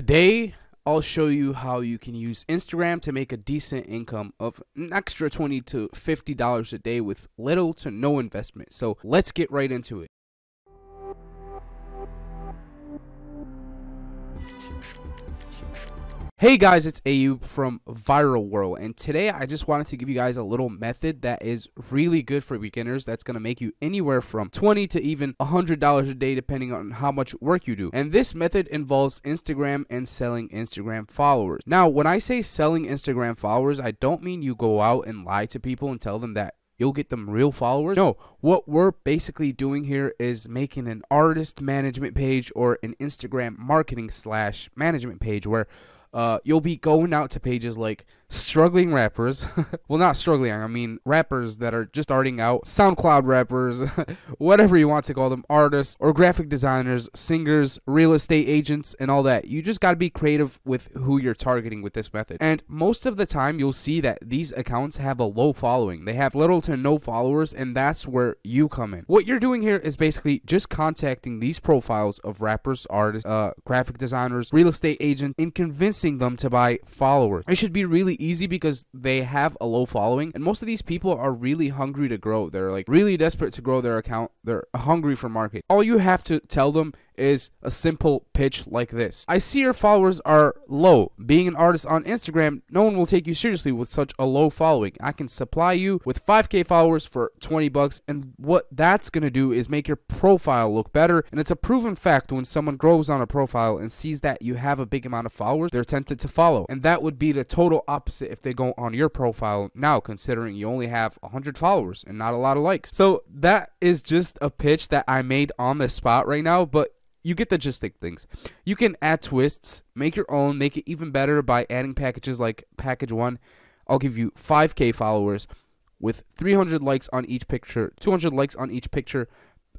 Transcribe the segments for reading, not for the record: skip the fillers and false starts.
Today, I'll show you how you can use Instagram to make a decent income of an extra $20 to $50 a day with little to no investment. So let's get right into it. Hey guys, it's Ayub from ViralWhirl, and today I just wanted to give you guys a little method that is really good for beginners that's going to make you anywhere from $20 to even $100 a day depending on how much work you do. And this method involves Instagram and selling Instagram followers. Now, when I say selling Instagram followers, I don't mean you go out and lie to people and tell them that you'll get them real followers. No, what we're basically doing here is making an artist management page or an Instagram marketing / management page where you'll be going out to pages like struggling rappers. Well, not struggling, I mean rappers that are just starting out, SoundCloud rappers, whatever you want to call them, artists or graphic designers, singers, real estate agents, and all that. You just got to be creative with who you're targeting with this method. And most of the time, you'll see that these accounts have a low following. They have little to no followers, and that's where you come in. What you're doing here is basically just contacting these profiles of rappers, artists, graphic designers, real estate agents, and convincing them to buy followers. It should be really easy because they have a low following, and most of these people are really hungry to grow. They're like really desperate to grow their account. They're hungry for market. All you have to tell them is a simple pitch like this: I see your followers are low. Being an artist on Instagram, no one will take you seriously with such a low following. I can supply you with 5K followers for 20 bucks, and what that's going to do is make your profile look better. And it's a proven fact, when someone grows on a profile and sees that you have a big amount of followers, they're tempted to follow. And that would be the total opposite if they go on your profile now, considering you only have 100 followers and not a lot of likes. So that is just a pitch that I made on the spot right now, but you get the gist of things. You can add twists, make your own, make it even better by adding packages like package 1. I'll give you 5K followers with 300 likes on each picture, 200 likes on each picture,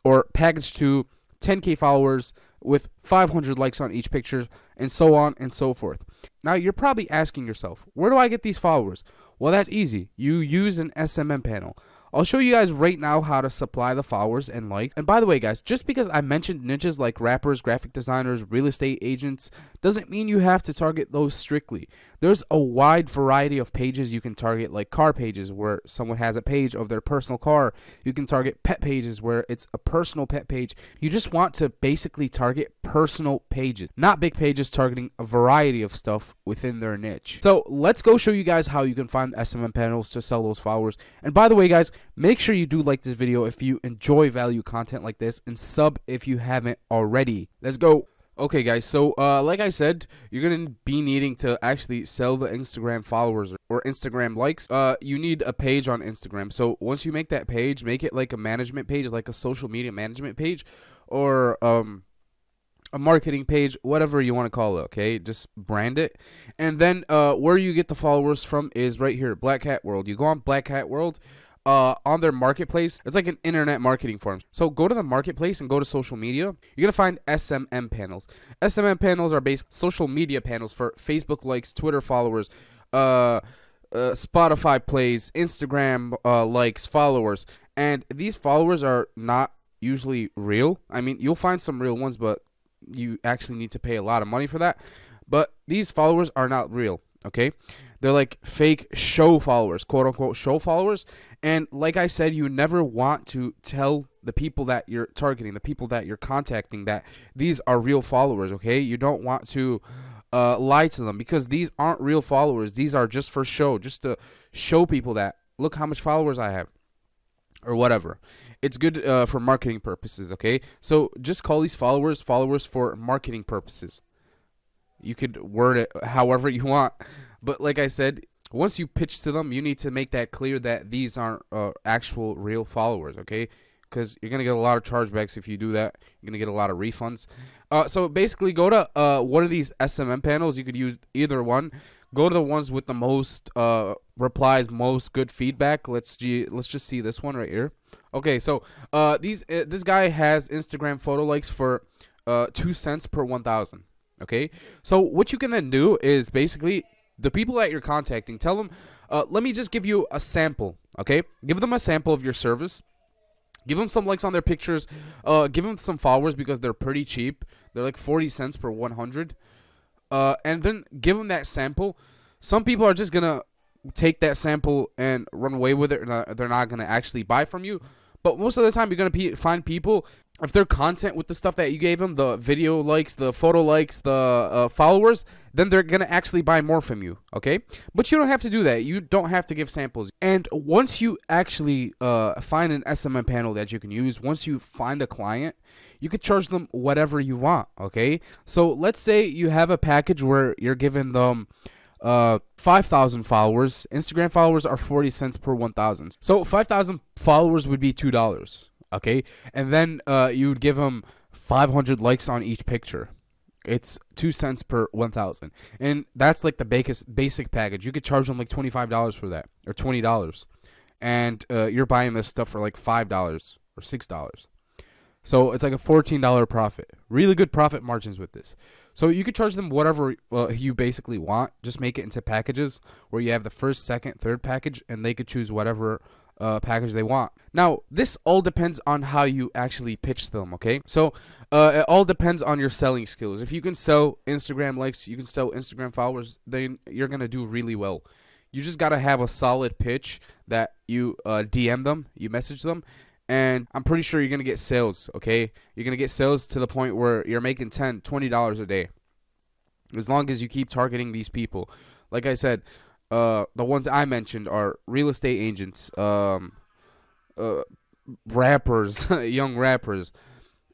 or package 2, 10K followers with 500 likes on each picture, and so on and so forth. Now, you're probably asking yourself, where do I get these followers? Well, that's easy. You use an SMM panel. I'll show you guys right now how to supply the followers and likes. And by the way, guys, just because I mentioned niches like rappers, graphic designers, real estate agents, doesn't mean you have to target those strictly. There's a wide variety of pages you can target, like car pages where someone has a page of their personal car. You can target pet pages where it's a personal pet page. You just want to basically target personal pages, not big pages targeting a variety of stuff within their niche. So let's go show you guys how you can find SMM panels to sell those followers. And by the way, guys, make sure you do like this video if you enjoy value content like this, and sub if you haven't already. Let's go. Okay, guys, so like I said, you're going to be needing to actually sell the Instagram followers or Instagram likes. You need a page on Instagram. So once you make that page, make it like a management page, like a social media management page, or a marketing page, whatever you want to call it, okay? Just brand it. And then where you get the followers from is right here, Black Hat World. You go on Black Hat World. On their marketplace. It's like an internet marketing forum. So go to the marketplace and go to social media. You're going to find SMM panels. SMM panels are based social media panels for Facebook likes, Twitter followers, Spotify plays, Instagram likes, followers. And these followers are not usually real. I mean, you'll find some real ones, but you actually need to pay a lot of money for that. But these followers are not real, okay? They're like fake show followers, quote-unquote show followers. And like I said, you never want to tell the people that you're targeting, the people that you're contacting, that these are real followers, okay? You don't want to lie to them, because these aren't real followers. These are just for show, just to show people that, look how much followers I have, or whatever. It's good for marketing purposes, okay? So just call these followers for marketing purposes. You could word it however you want. But like I said, once you pitch to them, you need to make that clear that these aren't actual real followers, okay? Because you're going to get a lot of chargebacks if you do that. You're going to get a lot of refunds. So basically, go to one of these SMM panels. You could use either one. Go to the ones with the most replies, most good feedback. Let's just see this one right here. Okay, so this guy has Instagram photo likes for 2 cents per 1,000. Okay, so what you can then do is basically, the people that you're contacting, tell them, let me just give you a sample, okay? Give them a sample of your service. Give them some likes on their pictures. Give them some followers because they're pretty cheap. They're like 40 cents per 100. and then give them that sample. Some people are just gonna take that sample and run away with it, and they're not gonna actually buy from you. But most of the time, you're gonna find people, if they're content with the stuff that you gave them, the video likes, the photo likes, the followers, then they're gonna actually buy more from you. Okay, but you don't have to do that. You don't have to give samples. And once you actually find an SMM panel that you can use, once you find a client, you could charge them whatever you want. Okay, so let's say you have a package where you're giving them 5,000 followers. Instagram followers are 40 cents per 1,000. So 5,000 followers would be $2. Okay, and then you would give them 500 likes on each picture. It's 2 cents per 1,000, and that's like the basic package. You could charge them like $25 for that, or $20, and you're buying this stuff for like $5 or $6. So it's like a $14 profit. Really good profit margins with this. So you could charge them whatever you basically want. Just make it into packages where you have the first, second, third package, and they could choose whatever package they want. Now, this all depends on how you actually pitch them, okay? So it all depends on your selling skills. If you can sell Instagram likes, you can sell Instagram followers, then you're going to do really well. You just got to have a solid pitch that you DM them, you message them, and I'm pretty sure you're going to get sales, okay? You're going to get sales to the point where you're making $10, $20 a day, as long as you keep targeting these people. Like I said, the ones I mentioned are real estate agents, rappers, young rappers,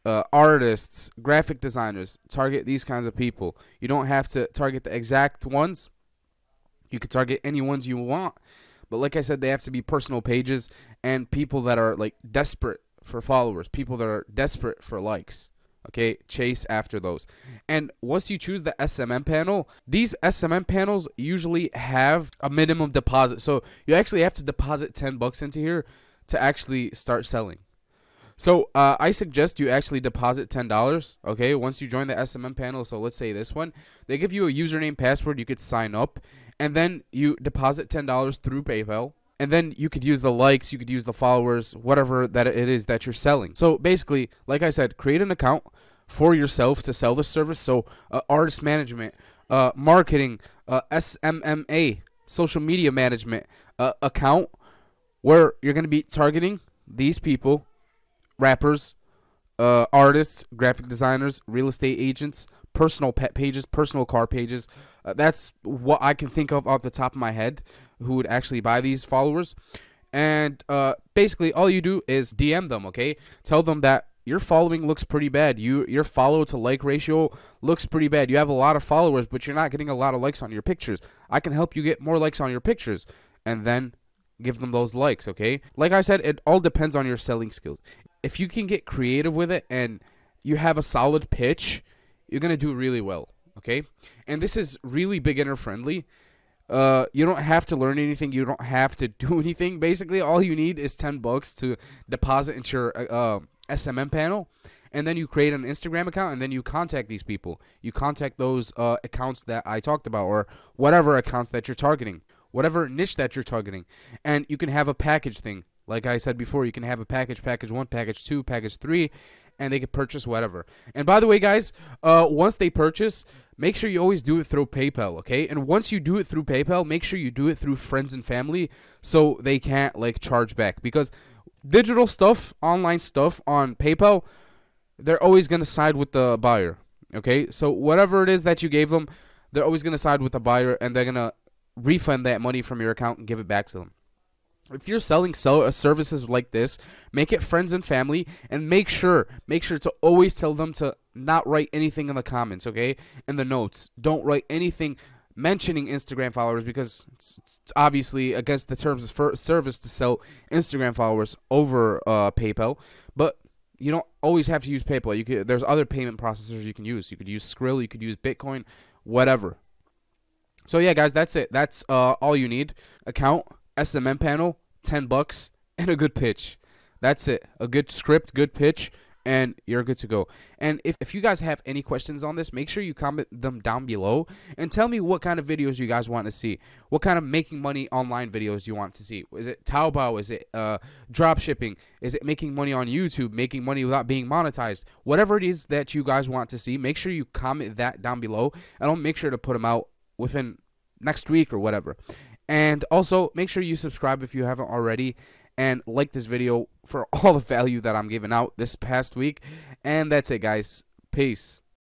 artists, graphic designers. Target these kinds of people. You don't have to target the exact ones. You can target any ones you want. But like I said, they have to be personal pages and people that are like desperate for followers, people that are desperate for likes. Okay, chase after those. And once you choose the SMM panel, these SMM panels usually have a minimum deposit. So you actually have to deposit $10 into here to actually start selling. So I suggest you actually deposit $10, okay, once you join the SMM panel. So let's say this one. They give you a username, password. You could sign up. And then you deposit $10 through PayPal. And then you could use the likes, you could use the followers, whatever that it is that you're selling. So basically, like I said, create an account for yourself to sell the service. So artist management, marketing, SMMA, social media management account, where you're going to be targeting these people, rappers, artists, graphic designers, real estate agents, personal pet pages, personal car pages. That's what I can think of off the top of my head who would actually buy these followers. And basically all you do is DM them, okay? Tell them that your following looks pretty bad. Your follow to like ratio looks pretty bad. You have a lot of followers, but you're not getting a lot of likes on your pictures. I can help you get more likes on your pictures. And then give them those likes, okay? Like I said, it all depends on your selling skills. If you can get creative with it and you have a solid pitch, you're going to do really well, okay? And this is really beginner friendly. You don't have to learn anything. You don't have to do anything. Basically, all you need is $10 to deposit into your SMM panel. And then you create an Instagram account, and then you contact these people. You contact those accounts that I talked about, or whatever accounts that you're targeting, whatever niche that you're targeting. And you can have a package thing. Like I said before, you can have a package 1, package 2, package 3, and they can purchase whatever. And by the way, guys, once they purchase, make sure you always do it through PayPal, okay? And once you do it through PayPal, make sure you do it through friends and family so they can't, like, charge back. Because digital stuff, online stuff on PayPal, they're always going to side with the buyer, okay? So whatever it is that you gave them, they're always going to side with the buyer, and they're going to refund that money from your account and give it back to them. If you're selling services like this, make it friends and family, and make sure to always tell them to not write anything in the comments, okay? In the notes. Don't write anything mentioning Instagram followers, because it's obviously against the terms of service to sell Instagram followers over PayPal. But you don't always have to use PayPal. There's other payment processors you can use. You could use Skrill, you could use Bitcoin, whatever. So yeah, guys, that's it. That's all you need. Account, SMM panel, $10, and a good pitch. That's it. A good script, good pitch, and you're good to go. And if you guys have any questions on this, make sure you comment them down below and tell me what kind of videos you guys want to see. What kind of making money online videos do you want to see? Is it Taobao? Is it drop shipping? Is it making money on YouTube? Making money without being monetized? Whatever it is that you guys want to see, make sure you comment that down below, and I'll make sure to put them out within next week or whatever. And also, make sure you subscribe if you haven't already, and like this video for all the value that I'm giving out this past week. And that's it, guys. Peace.